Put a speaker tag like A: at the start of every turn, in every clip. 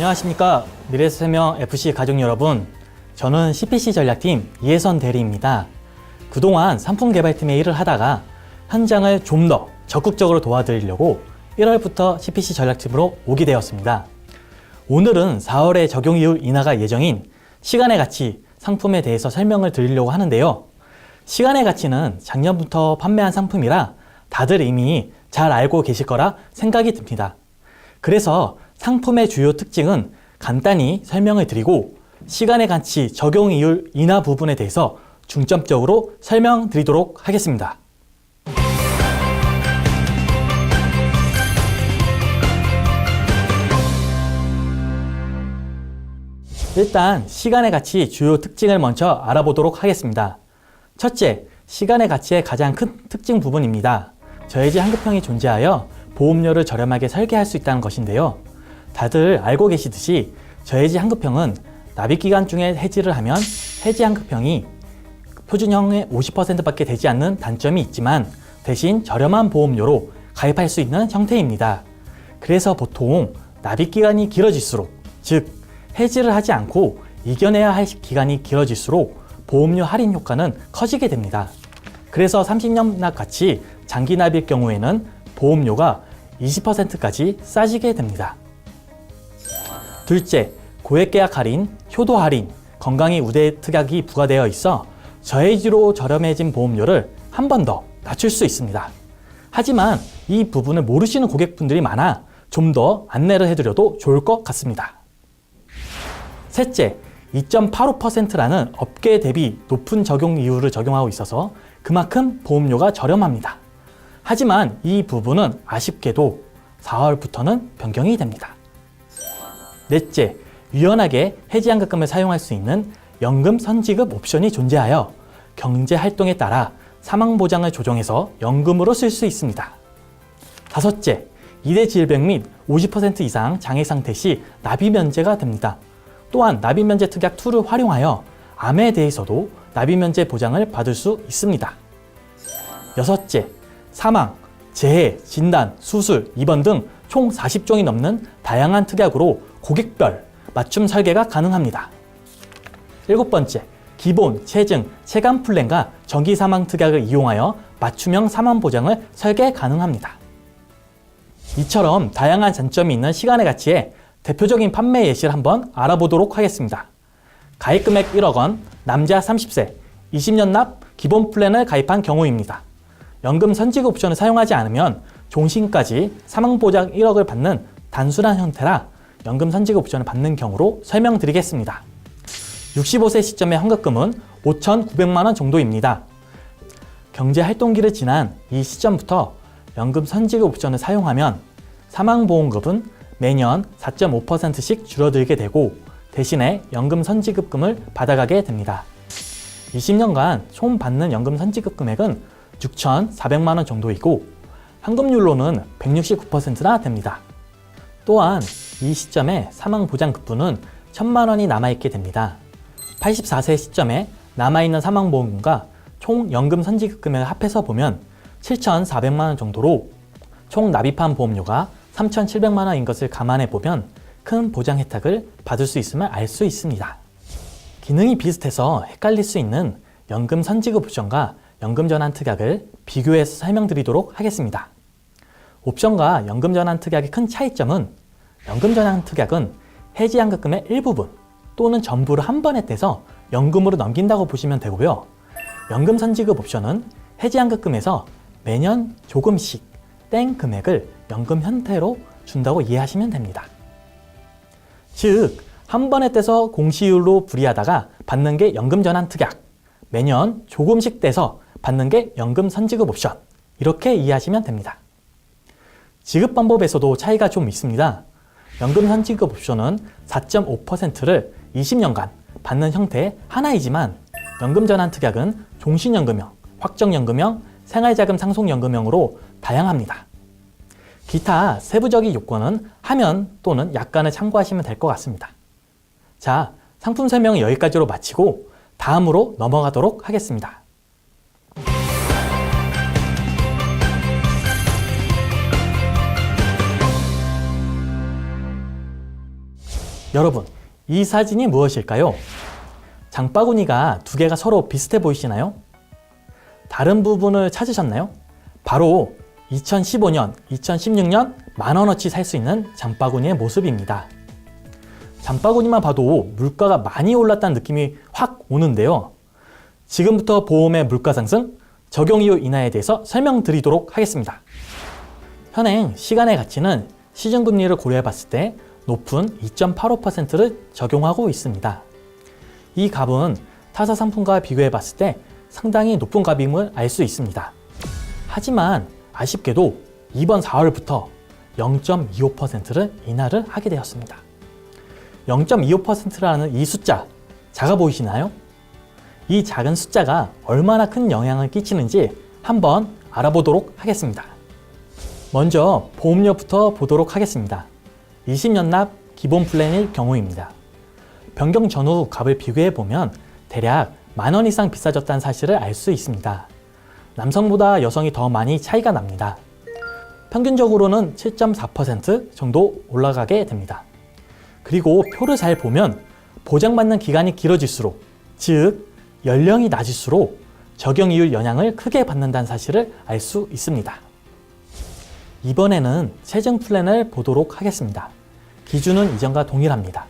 A: 안녕하십니까. 미래생명 FC 가족 여러분, 저는 CPC 전략팀 이혜선 대리입니다. 그동안 상품 개발팀의 일을 하다가 현장을 좀 더 적극적으로 도와드리려고 1월부터 CPC 전략팀으로 오게 되었습니다. 오늘은 4월에 적용 이후 인하가 예정인 시간의 가치 상품에 대해서 설명을 드리려고 하는데요. 시간의 가치는 작년부터 판매한 상품이라 다들 이미 잘 알고 계실 거라 생각이 듭니다. 그래서 상품의 주요 특징은 간단히 설명을 드리고 시간의 가치 적용 이율 인하 부분에 대해서 중점적으로 설명드리도록 하겠습니다. 일단 시간의 가치 주요 특징을 먼저 알아보도록 하겠습니다. 첫째, 시간의 가치의 가장 큰 특징 부분입니다. 저해지 환급형이 존재하여 보험료를 저렴하게 설계할 수 있다는 것인데요. 다들 알고 계시듯이 저해지 환급형은 납입기간 중에 해지를 하면 해지 환급형이 표준형의 50%밖에 되지 않는 단점이 있지만 대신 저렴한 보험료로 가입할 수 있는 형태입니다. 그래서 보통 납입기간이 길어질수록, 즉 해지를 하지 않고 이겨내야 할 기간이 길어질수록 보험료 할인 효과는 커지게 됩니다. 그래서 30년 납같이 장기 납일 경우에는 보험료가 20%까지 싸지게 됩니다. 둘째, 고액계약 할인, 효도 할인, 건강이 우대 특약이 부과되어 있어 저해지로 저렴해진 보험료를 한 번 더 낮출 수 있습니다. 하지만 이 부분을 모르시는 고객분들이 많아 좀 더 안내를 해드려도 좋을 것 같습니다. 셋째, 2.85%라는 업계 대비 높은 적용 이율을 적용하고 있어서 그만큼 보험료가 저렴합니다. 하지만 이 부분은 아쉽게도 4월부터는 변경이 됩니다. 넷째, 유연하게 해지환급금을 사용할 수 있는 연금 선지급 옵션이 존재하여 경제활동에 따라 사망보장을 조정해서 연금으로 쓸 수 있습니다. 다섯째, 2대 질병 및 50% 이상 장애 상태 시 납입면제가 됩니다. 또한 납입면제 특약 2를 활용하여 암에 대해서도 납입면제 보장을 받을 수 있습니다. 여섯째, 사망, 재해, 진단, 수술, 입원 등 총 40종이 넘는 다양한 특약으로 고객별 맞춤 설계가 가능합니다. 일곱 번째, 기본, 체증, 체감 플랜과 정기 사망 특약을 이용하여 맞춤형 사망 보장을 설계 가능합니다. 이처럼 다양한 장점이 있는 시간의 가치에 대표적인 판매 예시를 한번 알아보도록 하겠습니다. 가입 금액 1억 원, 남자 30세, 20년 납 기본 플랜을 가입한 경우입니다. 연금 선지급 옵션을 사용하지 않으면 종신까지 사망보장 1억을 받는 단순한 형태라 연금 선지급 옵션을 받는 경우로 설명드리겠습니다. 65세 시점의 환급금은 5,900만 원 정도입니다. 경제활동기를 지난 이 시점부터 연금 선지급 옵션을 사용하면 사망보험급은 매년 4.5%씩 줄어들게 되고 대신에 연금 선지급금을 받아가게 됩니다. 20년간 총 받는 연금 선지급 금액은 6,400만 원 정도이고 환급률로는 169%나 됩니다. 또한 이 시점에 사망보장급분은 1,000만 원이 남아있게 됩니다. 84세 시점에 남아있는 사망보험금과 총 연금 선지급 금액을 합해서 보면 7,400만 원 정도로 총 납입한 보험료가 3,700만 원인 것을 감안해 보면 큰 보장 혜택을 받을 수 있음을 알 수 있습니다. 기능이 비슷해서 헷갈릴 수 있는 연금 선지급 옵션과 연금 전환 특약을 비교해서 설명드리도록 하겠습니다. 옵션과 연금 전환 특약의 큰 차이점은 연금 전환 특약은 해지 환급금의 일부분 또는 전부를 한 번에 떼서 연금으로 넘긴다고 보시면 되고요. 연금 선지급 옵션은 해지 환급금에서 매년 조금씩 뗀 금액을 연금 형태로 준다고 이해하시면 됩니다. 즉, 한 번에 떼서 공시율로 불이하다가 받는 게 연금 전환 특약, 매년 조금씩 떼서 받는 게 연금 선지급 옵션, 이렇게 이해하시면 됩니다. 지급 방법에서도 차이가 좀 있습니다. 연금 선지급 옵션은 4.5%를 20년간 받는 형태의 하나이지만 연금 전환 특약은 종신연금형, 확정연금형, 생활자금 상속연금형으로 다양합니다. 기타 세부적인 요건은 화면 또는 약관을 참고하시면 될 것 같습니다. 자, 상품 설명은 여기까지로 마치고 다음으로 넘어가도록 하겠습니다. 여러분, 이 사진이 무엇일까요? 장바구니가 두 개가 서로 비슷해 보이시나요? 다른 부분을 찾으셨나요? 바로 2015년, 2016년 만원어치 살 수 있는 장바구니의 모습입니다. 장바구니만 봐도 물가가 많이 올랐다는 느낌이 확 오는데요. 지금부터 보험의 물가 상승, 적용 이유 인하에 대해서 설명드리도록 하겠습니다. 현행 시간의 가치는 시중금리를 고려해 봤을 때 높은 2.85%를 적용하고 있습니다. 이 값은 타사 상품과 비교해 봤을 때 상당히 높은 값임을 알 수 있습니다. 하지만 아쉽게도 이번 4월부터 0.25%를 인하를 하게 되었습니다. 0.25%라는 이 숫자 작아 보이시나요? 이 작은 숫자가 얼마나 큰 영향을 끼치는지 한번 알아보도록 하겠습니다. 먼저 보험료부터 보도록 하겠습니다. 20년 납 기본 플랜일 경우입니다. 변경 전후 값을 비교해 보면 대략 만원 이상 비싸졌다는 사실을 알 수 있습니다. 남성보다 여성이 더 많이 차이가 납니다. 평균적으로는 7.4% 정도 올라가게 됩니다. 그리고 표를 잘 보면 보장받는 기간이 길어질수록, 즉 연령이 낮을수록 적용 이율 영향을 크게 받는다는 사실을 알 수 있습니다. 이번에는 세정 플랜을 보도록 하겠습니다. 기준은 이전과 동일합니다.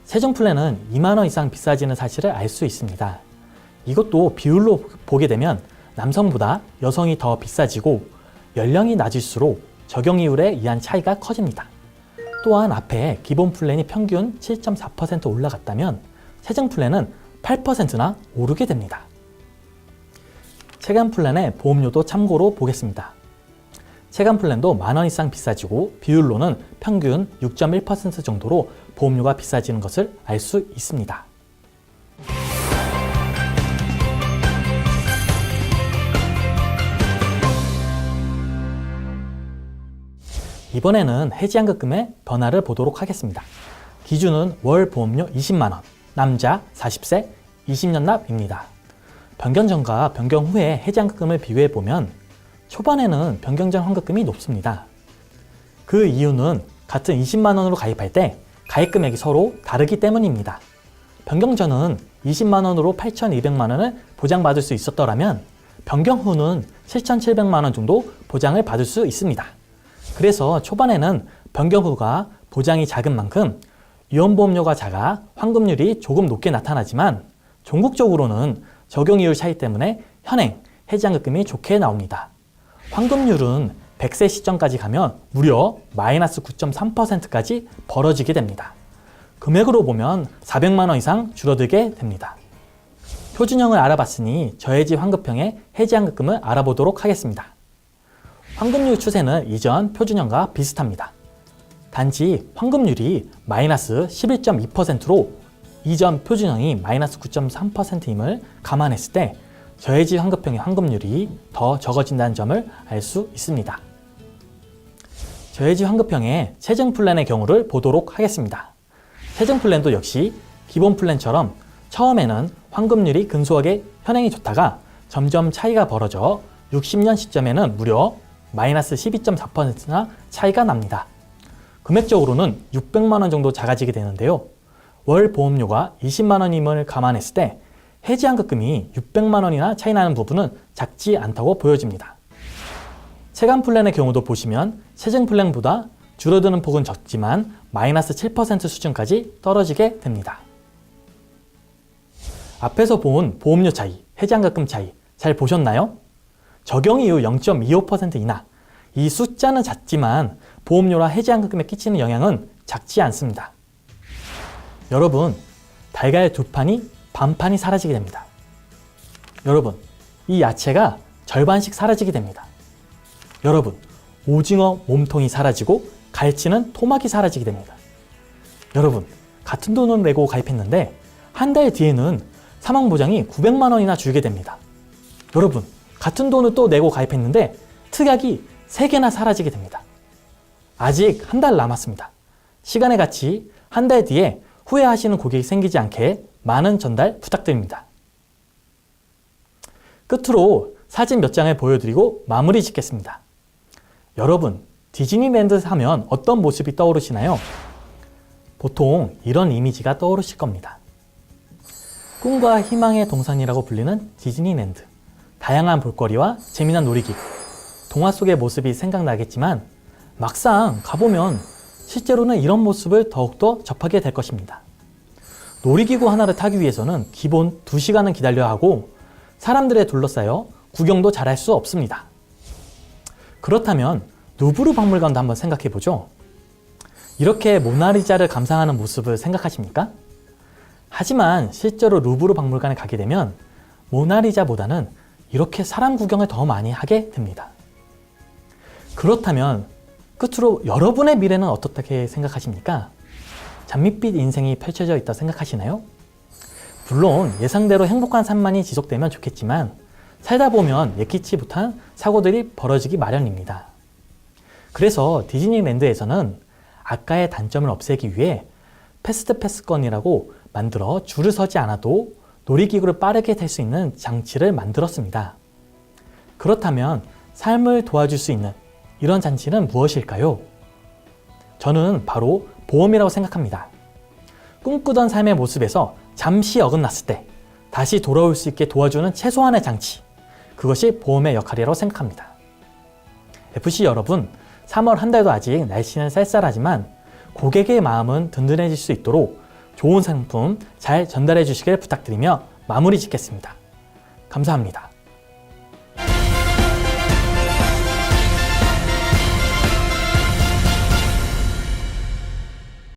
A: 세정 플랜은 2만원 이상 비싸지는 사실을 알 수 있습니다. 이것도 비율로 보게 되면 남성보다 여성이 더 비싸지고 연령이 낮을수록 적용 이율에 의한 차이가 커집니다. 또한 앞에 기본 플랜이 평균 7.4% 올라갔다면 세정 플랜은 8%나 오르게 됩니다. 체감 플랜의 보험료도 참고로 보겠습니다. 체감 플랜도 만원 이상 비싸지고 비율로는 평균 6.1% 정도로 보험료가 비싸지는 것을 알 수 있습니다. 이번에는 해지환급금의 변화를 보도록 하겠습니다. 기준은 월 보험료 20만원, 남자 40세, 20년 납입니다. 변경 전과 변경 후의 해지환급금을 비교해 보면 초반에는 변경 전 환급금이 높습니다. 그 이유는 같은 20만원으로 가입할 때 가입 금액이 서로 다르기 때문입니다. 변경 전은 20만원으로 8,200만원을 보장받을 수 있었더라면 변경 후는 7,700만원 정도 보장을 받을 수 있습니다. 그래서 초반에는 변경 후가 보장이 작은 만큼 유언보험료가 작아 환급률이 조금 높게 나타나지만 종국적으로는 적용 이율 차이 때문에 현행 해지환급금이 좋게 나옵니다. 환급률은 100세 시점까지 가면 무려 마이너스 9.3%까지 벌어지게 됩니다. 금액으로 보면 400만원 이상 줄어들게 됩니다. 표준형을 알아봤으니 저해지 환급형의 해지환급금을 알아보도록 하겠습니다. 환급률 추세는 이전 표준형과 비슷합니다. 단지 환급률이 마이너스 11.2%로 이전 표준형이 마이너스 9.3%임을 감안했을 때 저해지 환급형의 환급률이 더 적어진다는 점을 알 수 있습니다. 저해지 환급형의 세정 플랜의 경우를 보도록 하겠습니다. 세정 플랜도 역시 기본 플랜처럼 처음에는 환급률이 근소하게 현행이 좋다가 점점 차이가 벌어져 60년 시점에는 무려 마이너스 12.4%나 차이가 납니다. 금액적으로는 600만원 정도 작아지게 되는데요. 월 보험료가 20만원임을 감안했을 때 해지환급금이 600만원이나 차이 나는 부분은 작지 않다고 보여집니다. 체감 플랜의 경우도 보시면 세정 플랜보다 줄어드는 폭은 적지만 마이너스 7% 수준까지 떨어지게 됩니다. 앞에서 본 보험료 차이, 해지환급금 차이 잘 보셨나요? 적용 이후 0.25% 인하. 이 숫자는 작지만 보험료와 해지환급금에 끼치는 영향은 작지 않습니다. 여러분, 달걀 두 판이 반판이 사라지게 됩니다. 여러분, 이 야채가 절반씩 사라지게 됩니다. 여러분, 오징어 몸통이 사라지고 갈치는 토막이 사라지게 됩니다. 여러분, 같은 돈을 내고 가입했는데 한 달 뒤에는 사망보장이 900만원이나 줄게 됩니다. 여러분, 같은 돈을 또 내고 가입했는데 특약이 3개나 사라지게 됩니다. 아직 한 달 남았습니다. 시간의 가치 한 달 뒤에 후회하시는 고객이 생기지 않게 많은 전달 부탁드립니다. 끝으로 사진 몇 장을 보여드리고 마무리 짓겠습니다. 여러분, 디즈니랜드 하면 어떤 모습이 떠오르시나요? 보통 이런 이미지가 떠오르실 겁니다. 꿈과 희망의 동산이라고 불리는 디즈니랜드. 다양한 볼거리와 재미난 놀이기구, 동화 속의 모습이 생각나겠지만 막상 가보면 실제로는 이런 모습을 더욱더 접하게 될 것입니다. 놀이기구 하나를 타기 위해서는 기본 2시간은 기다려야 하고 사람들에 둘러싸여 구경도 잘할 수 없습니다. 그렇다면 루브르 박물관도 한번 생각해 보죠. 이렇게 모나리자를 감상하는 모습을 생각하십니까? 하지만 실제로 루브르 박물관에 가게 되면 모나리자보다는 이렇게 사람 구경을 더 많이 하게 됩니다. 그렇다면 끝으로 여러분의 미래는 어떻게 생각하십니까? 장밋빛 인생이 펼쳐져 있다 생각하시나요? 물론 예상대로 행복한 삶만이 지속되면 좋겠지만 살다 보면 예기치 못한 사고들이 벌어지기 마련입니다. 그래서 디즈니랜드에서는 아까의 단점을 없애기 위해 패스트 패스권이라고 만들어 줄을 서지 않아도 놀이기구를 빠르게 탈 수 있는 장치를 만들었습니다. 그렇다면 삶을 도와줄 수 있는 이런 장치는 무엇일까요? 저는 바로 보험이라고 생각합니다. 꿈꾸던 삶의 모습에서 잠시 어긋났을 때 다시 돌아올 수 있게 도와주는 최소한의 장치, 그것이 보험의 역할이라고 생각합니다. FC 여러분, 3월 한 달도 아직 날씨는 쌀쌀하지만 고객의 마음은 든든해질 수 있도록 좋은 상품 잘 전달해 주시길 부탁드리며 마무리 짓겠습니다. 감사합니다.